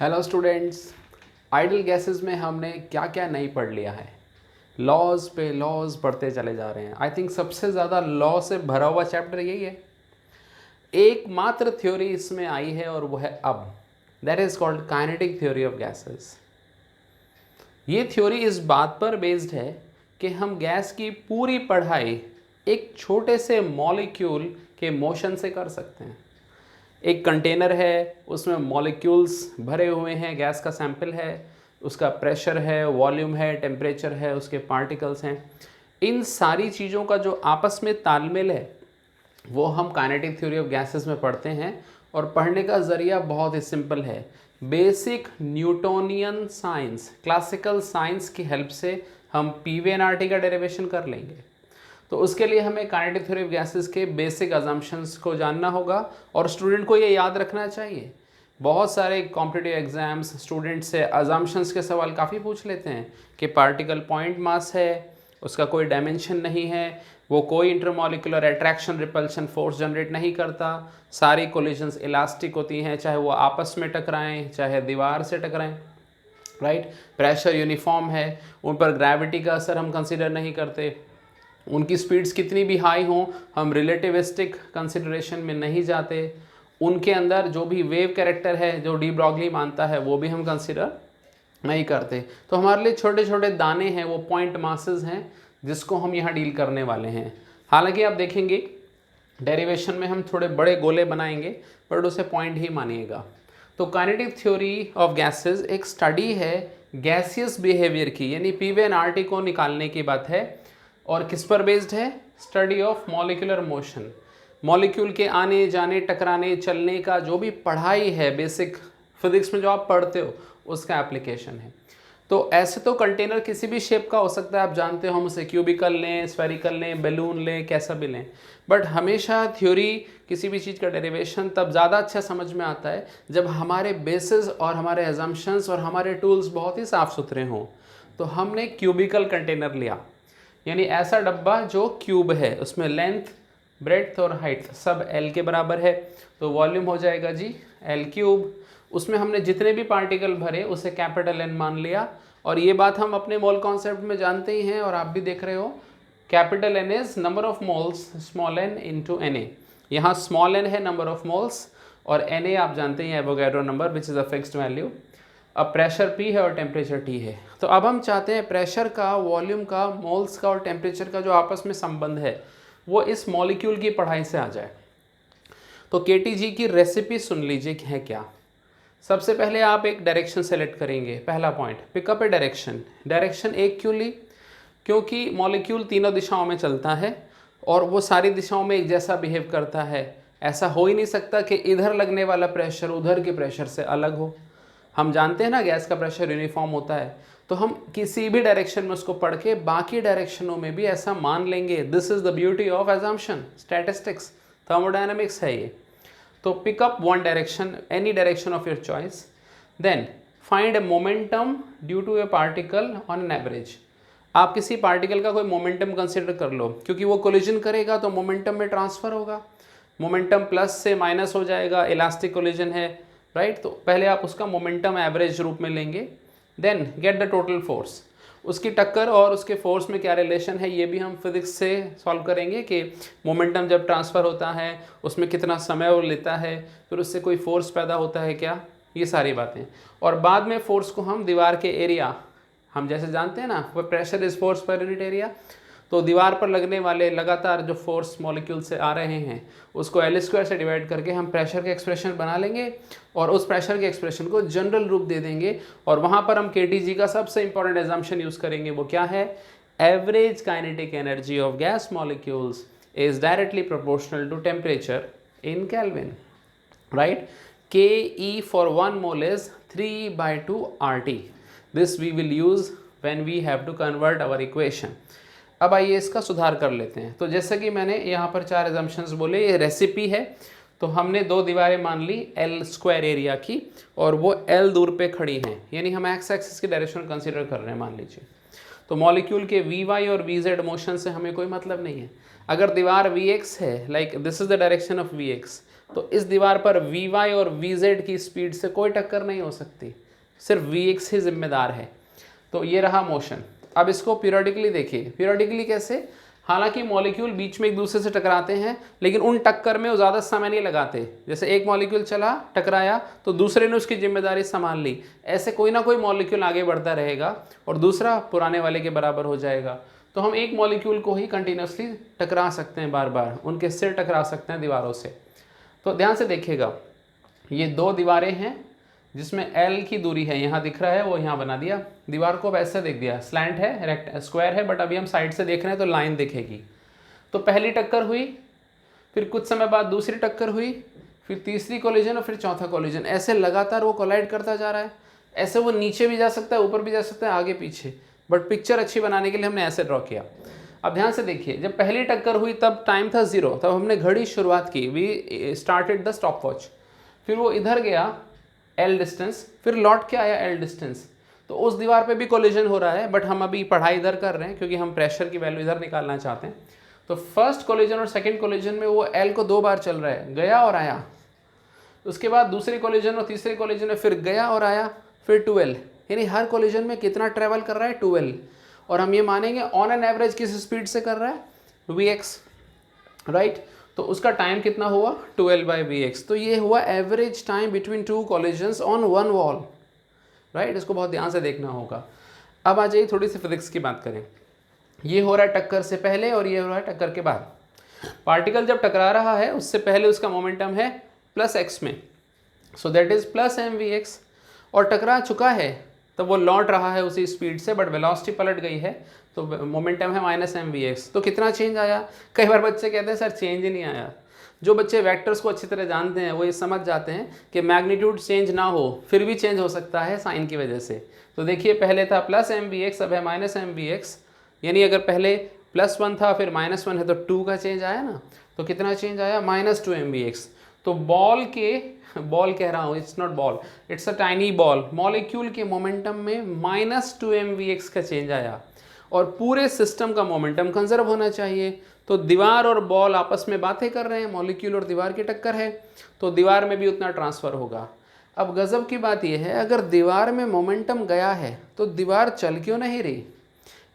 Hello students, idol gases में हमने क्या क्या नहीं पढ़ लिया है। लॉज पे लॉज पढ़ते चले जा रहे हैं। आई थिंक सबसे ज़्यादा लॉ से भरा हुआ चैप्टर यही है। एकमात्र थ्योरी इसमें आई है और वो है अब, that is called kinetic theory of gases. ये थ्योरी इस बात पर बेस्ड है कि हम गैस की पूरी पढ़ाई एक छोटे से मॉलिक्यूल के मोशन से कर सकते हैं। एक कंटेनर है, उसमें मॉलिक्यूल्स भरे हुए हैं, गैस का सैंपल है, उसका प्रेशर है, वॉल्यूम है, टेम्परेचर है, उसके पार्टिकल्स हैं। इन सारी चीज़ों का जो आपस में तालमेल है वो हम काइनेटिक थ्योरी ऑफ गैसेस में पढ़ते हैं। और पढ़ने का ज़रिया बहुत ही सिंपल है, basic Newtonian science, classical science की हेल्प से हम पीवी एंड आरटी का डेरिवेशन कर लेंगे। तो उसके लिए हमें काइनेटिक थ्योरी ऑफ गैसेस के बेसिक अजम्पशंस को जानना होगा और स्टूडेंट को ये याद रखना चाहिए। बहुत सारे कॉम्पिटिटिव एग्जाम्स स्टूडेंट से अजम्पशंस के सवाल काफ़ी पूछ लेते हैं कि पार्टिकल पॉइंट मास है, उसका कोई डायमेंशन नहीं है, वो कोई intermolecular attraction repulsion force generate नहीं करता, सारी कोलिजन्स इलास्टिक होती हैं, चाहे वो आपस में टकराएं चाहे दीवार से टकराएं, राइट। प्रेशर यूनिफॉर्म है, उन पर ग्रेविटी का असर हम कंसिडर नहीं करते, उनकी स्पीड्स कितनी भी हाई हों हम रिलेटिविस्टिक कंसिडरेशन में नहीं जाते, उनके अंदर जो भी वेव कैरेक्टर है जो डी ब्रॉगली मानता है वो भी हम कंसिडर नहीं करते। तो हमारे लिए छोटे छोटे दाने हैं, वो पॉइंट मासेस हैं जिसको हम यहाँ डील करने वाले हैं। हालांकि आप देखेंगे डेरिवेशन में हम थोड़े बड़े गोले बनाएंगे बट उसे पॉइंट ही मानिएगा। तो काइनेटिक थ्योरी ऑफ गैसेस एक स्टडी है गैसियस बिहेवियर की, यानी पीवी एंड आरटी को निकालने की बात है। और किस पर बेस्ड है? Study of molecular motion. Molecule के आने जाने टकराने चलने का जो भी पढ़ाई है बेसिक फिजिक्स में जो आप पढ़ते हो उसका एप्लीकेशन है। तो ऐसे तो कंटेनर किसी भी शेप का हो सकता है, आप जानते हो, हम उसे क्यूबिकल लें, स्फेरिकल लें, बैलून लें, कैसा भी लें। बट हमेशा थ्योरी किसी भी चीज़ का डेरिवेशन तब ज़्यादा अच्छा समझ में आता है जब हमारे बेसिस और हमारे एजम्पशंस और हमारे टूल्स बहुत ही साफ़ सुथरे हों। तो हमने क्यूबिकल कंटेनर लिया, यानी ऐसा डब्बा जो क्यूब है, उसमें लेंथ, ब्रेड्थ और हाइट सब L के बराबर है। तो वॉल्यूम हो जाएगा जी L क्यूब। उसमें हमने जितने भी पार्टिकल भरे उसे कैपिटल N मान लिया। और ये बात हम अपने मोल कॉन्सेप्ट में जानते ही हैं और आप भी देख रहे हो, capital N is number of moles, small n into Na। यहाँ स्मॉल n है नंबर ऑफ मोल्स और Na आप जानते हैं Avogadro number which is a fixed value. अब प्रेशर P है और टेम्परेचर T है। तो अब हम चाहते हैं प्रेशर का, वॉल्यूम का, मोल्स का और टेम्परेचर का जो आपस में संबंध है वो इस मॉलिक्यूल की पढ़ाई से आ जाए। तो KTG की रेसिपी सुन लीजिए है क्या। सबसे पहले आप एक डायरेक्शन सेलेक्ट करेंगे। पहला पॉइंट, पिकअप ए डायरेक्शन। डायरेक्शन एक क्यों ली? क्योंकि मॉलिक्यूल तीनों दिशाओं में चलता है और वो सारी दिशाओं में एक जैसा बिहेव करता है। ऐसा हो ही नहीं सकता कि इधर लगने वाला प्रेशर उधर के प्रेशर से अलग हो। हम जानते हैं ना गैस का प्रेशर यूनिफॉर्म होता है, तो हम किसी भी डायरेक्शन में उसको पढ़ के बाकी डायरेक्शनों में भी ऐसा मान लेंगे। This is the beauty of assumption, statistics, thermodynamics है ये। तो pick up one direction, any direction of your choice, then find a momentum due to a particle on an average. आप किसी पार्टिकल का कोई मोमेंटम कंसिडर कर लो, क्योंकि वो कोलिजन करेगा तो मोमेंटम में ट्रांसफर होगा, मोमेंटम प्लस से माइनस हो जाएगा, इलास्टिक कोलिजन है, राइट। तो पहले आप उसका मोमेंटम एवरेज रूप में लेंगे, then get the total force. उसकी टक्कर और उसके फोर्स में क्या रिलेशन है ये भी हम फिजिक्स से सॉल्व करेंगे कि मोमेंटम जब ट्रांसफ़र होता है उसमें कितना समय वो लेता है, फिर उससे कोई फोर्स पैदा होता है क्या, ये सारी बातें। और बाद में फोर्स को हम दीवार के एरिया, हम जैसे जानते हैं ना pressure is force per unit area, तो दीवार पर लगने वाले लगातार जो फोर्स मॉलिक्यूल से आ रहे हैं उसको L² से डिवाइड करके हम प्रेशर के एक्सप्रेशन बना लेंगे और उस प्रेशर के एक्सप्रेशन को जनरल रूप दे देंगे। और वहाँ पर हम KTG का सबसे इंपॉर्टेंट एजम्पशन यूज़ करेंगे, वो क्या है? Average kinetic energy of gas molecules is directly proportional to temperature in kelvin, right. KE for 1 mole is 3/2 RT. This we will use when we have to convert our equation. अब आइए इसका सुधार कर लेते हैं। तो जैसे कि मैंने यहाँ पर 4 एजम्पशंस बोले, ये रेसिपी है। तो हमने 2 दीवारें मान ली L² एरिया की और वो L दूर पे खड़ी हैं, यानी हम एक्स एक्सिस की डायरेक्शन कंसीडर कर रहे हैं मान लीजिए। तो मॉलिक्यूल के Vy और Vz मोशन से हमें कोई मतलब नहीं है। अगर दीवार Vx है, like this is the direction of Vx, तो इस दीवार पर Vy और Vz की स्पीड से कोई टक्कर नहीं हो सकती, सिर्फ Vx ही जिम्मेदार है। तो ये रहा मोशन। अब इसको पीरियोडिकली देखिए, पीरियोडिकली कैसे, हालांकि मॉलिक्यूल बीच में एक दूसरे से टकराते हैं, लेकिन उन टक्कर में वो ज़्यादा समय नहीं लगाते। जैसे एक मॉलिक्यूल चला, टकराया, तो दूसरे ने उसकी जिम्मेदारी संभाल ली। ऐसे कोई ना कोई मॉलिक्यूल आगे बढ़ता रहेगा और दूसरा पुराने वाले के बराबर हो जाएगा। तो हम एक मॉलिक्यूल को ही कंटिन्यूसली टकरा सकते हैं, बार बार उनके सिर टकरा सकते हैं दीवारों से। तो ध्यान से देखिएगा, ये दो दीवारें हैं जिसमें L की दूरी है, यहाँ दिख रहा है, वो यहाँ बना दिया। दीवार को अब ऐसे देख दिया, स्लैंट है, रेक्ट स्क्वायर है, बट अभी हम साइड से देख रहे हैं तो लाइन दिखेगी। तो पहली टक्कर हुई, फिर कुछ समय बाद दूसरी टक्कर हुई, फिर तीसरी कोलिजन और फिर चौथा कोलिजन। ऐसे लगातार वो कोलाइड करता जा रहा है। ऐसे वो नीचे भी जा सकता है, ऊपर भी जा सकता है, आगे पीछे, बट पिक्चर अच्छी बनाने के लिए हमने ऐसे ड्रॉ किया। अब ध्यान से देखिए, जब पहली टक्कर हुई तब टाइम था 0, तब हमने घड़ी शुरुआत की, we started the stop watch. फिर वो इधर गया L डिस्टेंस, फिर लौट के आया L डिस्टेंस। तो उस दीवार पे भी कोलिजन हो रहा है, बट हम अभी पढ़ाई इधर कर रहे हैं क्योंकि हम प्रेशर की वैल्यू इधर निकालना चाहते हैं। तो फर्स्ट कोलिजन और सेकंड कोलिजन में वो L को 2 बार चल रहा है, गया और आया। उसके बाद दूसरी कोलिजन और तीसरे कोलिजन में फिर गया और आया, फिर 2L, यानी हर कोलिजन में कितना ट्रेवल कर रहा है, 2L। और हम ये मानेंगे ऑन एन एवरेज किस स्पीड से कर रहा है, Vx, राइट। तो उसका टाइम कितना हुआ, 2L/Vx। तो ये हुआ average time between two collisions on one wall, right. इसको बहुत ध्यान से देखना होगा। अब आ जाइए थोड़ी सी फिजिक्स की बात करें। ये हो रहा है टक्कर से पहले और ये हो रहा है टक्कर के बाद। पार्टिकल जब टकरा रहा है उससे पहले उसका मोमेंटम है +x में, सो दैट इज +mvx। और टकरा चुका है तो वो लौट रहा है उसी स्पीड से, बट वेलोसिटी पलट गई है तो मोमेंटम है -mvx। तो कितना चेंज आया। कई बार बच्चे कहते हैं सर चेंज ही नहीं आया। जो बच्चे वेक्टर्स को अच्छी तरह जानते हैं वो ये समझ जाते हैं कि मैग्नीट्यूड चेंज ना हो फिर भी चेंज हो सकता है साइन की वजह से। तो देखिए, पहले था +mvx, अब है -mvx, यानी अगर पहले +1 था फिर -1 है तो 2 का चेंज आया ना। तो कितना चेंज आया, -2mvx। तो बॉल कह रहा हूँ, it's not ball, it's a tiny ball, molecule के मोमेंटम में -2mvx का चेंज आया। और पूरे सिस्टम का मोमेंटम कंजर्व होना चाहिए। तो दीवार और बॉल आपस में बातें कर रहे हैं, मॉलिक्यूल और दीवार की टक्कर है, तो दीवार में भी उतना ट्रांसफ़र होगा। अब गज़ब की बात यह है, अगर दीवार में मोमेंटम गया है तो दीवार चल क्यों नहीं रही।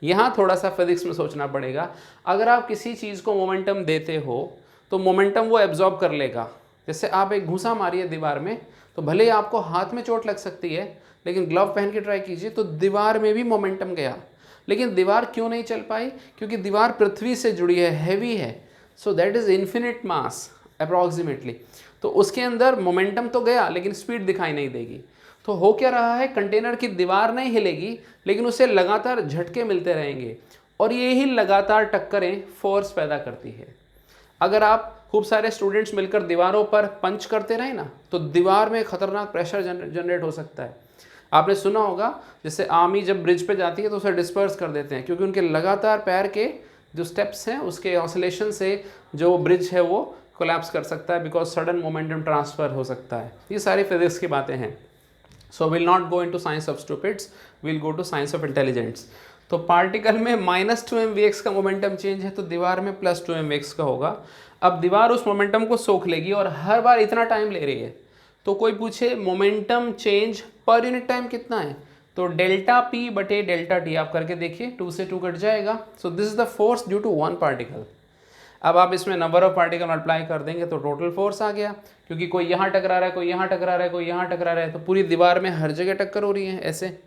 यहाँ थोड़ा सा फिजिक्स में सोचना पड़ेगा। अगर आप किसी चीज़ को मोमेंटम देते हो तो मोमेंटम वो एब्जॉर्ब कर लेगा। जैसे आप एक घूंसा मारिए दीवार में, तो भले ही आपको हाथ में चोट लग सकती है, लेकिन ग्लव पहन के ट्राई कीजिए, तो दीवार में भी मोमेंटम गया। लेकिन दीवार क्यों नहीं चल पाई, क्योंकि दीवार पृथ्वी से जुड़ी है, हैवी है, so that is infinite mass approximately. तो उसके अंदर मोमेंटम तो गया लेकिन स्पीड दिखाई नहीं देगी। तो हो क्या रहा है, कंटेनर की दीवार नहीं हिलेगी लेकिन उसे लगातार झटके मिलते रहेंगे, और ये ही लगातार टक्करें फोर्स पैदा करती है। अगर आप खूब सारे स्टूडेंट्स मिलकर दीवारों पर पंच करते रहे ना, तो दीवार में खतरनाक प्रेशर जनरेट हो सकता है। आपने सुना होगा, जैसे आर्मी जब ब्रिज पे जाती है तो उसे डिस्पर्स कर देते हैं, क्योंकि उनके लगातार पैर के जो स्टेप्स हैं उसके ऑसिलेशन से जो ब्रिज है वो कोलैप्स कर सकता है, बिकॉज सडन मोमेंटम ट्रांसफ़र हो सकता है। ये सारी फिजिक्स की बातें हैं। So will not go into science of stupids, will go to science of intelligents. तो पार्टिकल में -2mvx का मोमेंटम चेंज है, तो दीवार में +2mvx का होगा। अब दीवार उस मोमेंटम को सोख लेगी और हर बार इतना टाइम ले रही है। तो कोई पूछे momentum change per unit time कितना है, तो ΔP/ΔT आप करके देखिए, 2 से 2 कट जाएगा। So this is the force due to one particle. अब आप इसमें नंबर ऑफ पार्टिकल मल्टीप्लाई कर देंगे तो टोटल फोर्स आ गया, क्योंकि कोई यहाँ टकरा रहा है, कोई यहाँ टकरा रहा है, कोई यहाँ टकरा रहा है, तो पूरी दीवार में हर जगह टक्कर हो रही है ऐसे।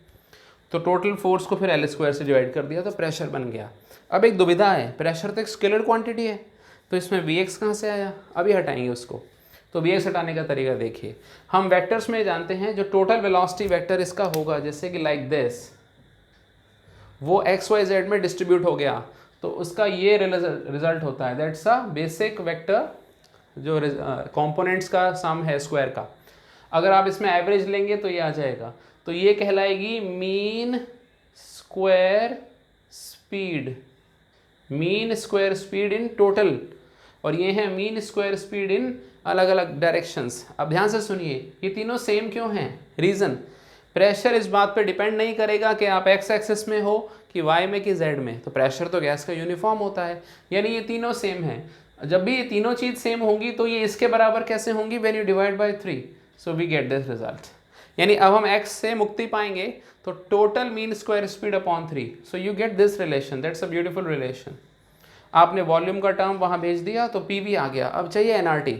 तो टोटल फोर्स को फिर L² से डिवाइड कर दिया तो प्रेशर बन गया। अब एक दुविधा है, प्रेशर तो एक स्केलर क्वांटिटी है, तो इसमें Vx कहाँ से आया, अभी हटाएंगे उसको। तो Vx हटाने का तरीका देखिए, हम वेक्टर्स में जानते हैं जो टोटल वेलोसिटी वेक्टर इसका होगा, जैसे कि लाइक दिस, वो XYZ में डिस्ट्रीब्यूट हो गया, तो उसका ये रिजल्ट होता है, दैट्स अ बेसिक वेक्टर, जो कंपोनेंट्स का सम है स्क्वायर का। अगर आप इसमें एवरेज लेंगे तो ये आ जाएगा, तो ये कहलाएगी mean square speed, mean square speed in total, और ये है मीन स्क्वायर स्पीड इन अलग अलग डायरेक्शंस। अब ध्यान से सुनिए, ये तीनों सेम क्यों हैं, रीज़न, प्रेशर इस बात पे डिपेंड नहीं करेगा कि आप x एक्सिस में हो कि y में कि z में, तो प्रेशर तो गैस का यूनिफॉर्म होता है, यानी ये तीनों सेम हैं। जब भी ये तीनों चीज़ सेम होंगी तो ये इसके बराबर कैसे होंगी, when you divide by 3, so we get this result. यानी अब हम x से मुक्ति पाएंगे तो total mean square speed upon 3, so you get this relation, that's a beautiful relation. आपने वॉल्यूम का टर्म वहाँ भेज दिया तो PV आ गया। अब चाहिए एनआरटी,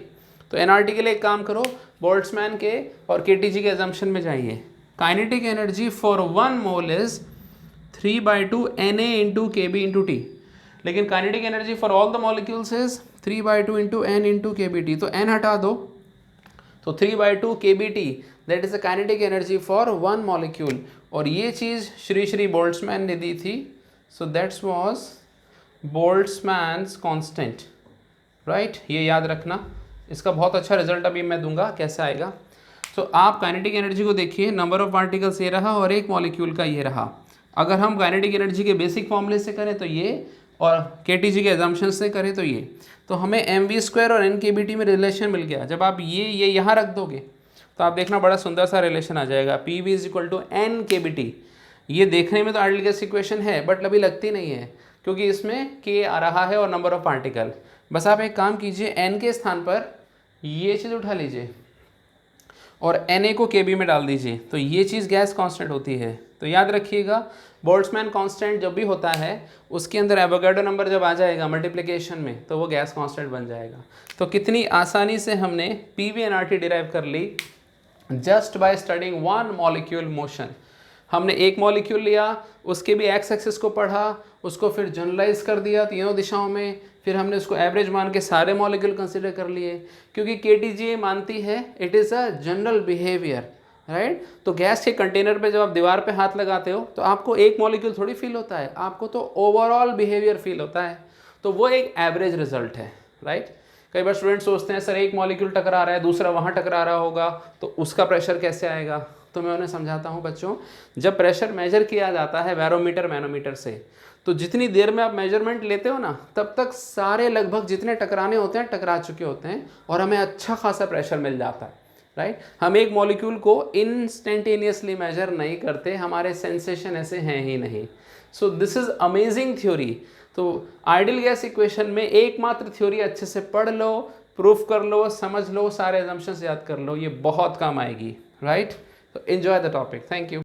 तो एनआरटी के लिए एक काम करो, बोल्ट्जमैन के और केटीजी के एजम्पशन में जाइए। Kinetic energy for 1 mole is 3/2 Na into Kb into T, लेकिन kinetic energy for all the molecules is 3/2 into N into Kbt, तो N हटा दो तो 3/2 Kbt, that is the kinetic energy for 1 molecule. और ये चीज़ श्री श्री बोल्ट्जमैन ने दी थी, so that's was Boltzmann's constant, right, ये याद रखना। इसका बहुत अच्छा रिजल्ट अभी मैं दूंगा, कैसे आएगा। तो आप काइनेटिक एनर्जी को देखिए, नंबर ऑफ पार्टिकल्स ये रहा और एक मॉलिक्यूल का ये रहा। अगर हम काइनेटिक एनर्जी के बेसिक फॉर्मूले से करें तो ये, और केटीजी के एजम्पशन से करें तो ये, तो हमें mv² और nkbt में रिलेशन मिल गया। जब आप ये यहाँ रख दोगे तो आप देखना बड़ा सुंदर सा रिलेशन आ जाएगा, PV = nkbt। ये देखने में तो आइडियल गैस इक्वेशन है बट अभी लगती नहीं है, क्योंकि इसमें k आ रहा है और नंबर ऑफ पार्टिकल। बस आप एक काम कीजिए, n के स्थान पर ये चीज़ उठा लीजिए और Na को Kb में डाल दीजिए, तो ये चीज़ गैस कांस्टेंट होती है। तो याद रखिएगा, बोल्ट्जमैन कांस्टेंट जब भी होता है उसके अंदर एवोगाड्रो नंबर जब आ जाएगा मल्टीप्लिकेशन में तो वो गैस कांस्टेंट बन जाएगा। तो कितनी आसानी से हमने PV एनआरटी डिराइव कर ली just by studying 1 molecule motion. हमने एक मॉलिक्यूल लिया, उसके भी एक्स एक्सिस को पढ़ा, उसको फिर जनरलाइज कर दिया तीनों दिशाओं में, फिर हमने उसको एवरेज मान के सारे मॉलिक्यूल कंसिडर कर लिए, क्योंकि KTG मानती है it is a general behaviour, right. तो गैस के कंटेनर पे जब आप दीवार पे हाथ लगाते हो तो आपको एक मॉलिक्यूल थोड़ी फील होता है, आपको तो ओवरऑल बिहेवियर फील होता है। तो वो एक एवरेज रिजल्ट है, राइट। कई बार स्टूडेंट सोचते हैं सर एक मॉलिक्यूल टकरा रहा है, दूसरा वहाँ टकरा रहा होगा तो उसका प्रेशर कैसे आएगा। तो मैं उन्हें समझाता हूँ बच्चों, जब प्रेशर मेजर किया जाता है बैरोमीटर मैनोमीटर से, तो जितनी देर में आप मेजरमेंट लेते हो ना, तब तक सारे लगभग जितने टकराने होते हैं टकरा चुके होते हैं और हमें अच्छा खासा प्रेशर मिल जाता है, राइट। हम एक मॉलिक्यूल को इंस्टेंटेनियसली मेजर नहीं करते, हमारे सेंसेशन ऐसे हैं ही नहीं। सो दिस इज अमेजिंग थ्योरी। तो आइडियल गैस इक्वेशन में एकमात्र थ्योरी अच्छे से पढ़ लो, प्रूफ कर लो, समझ लो, सारे assumptions याद कर लो, ये बहुत काम आएगी, राइट। तो enjoy the topic, thank you.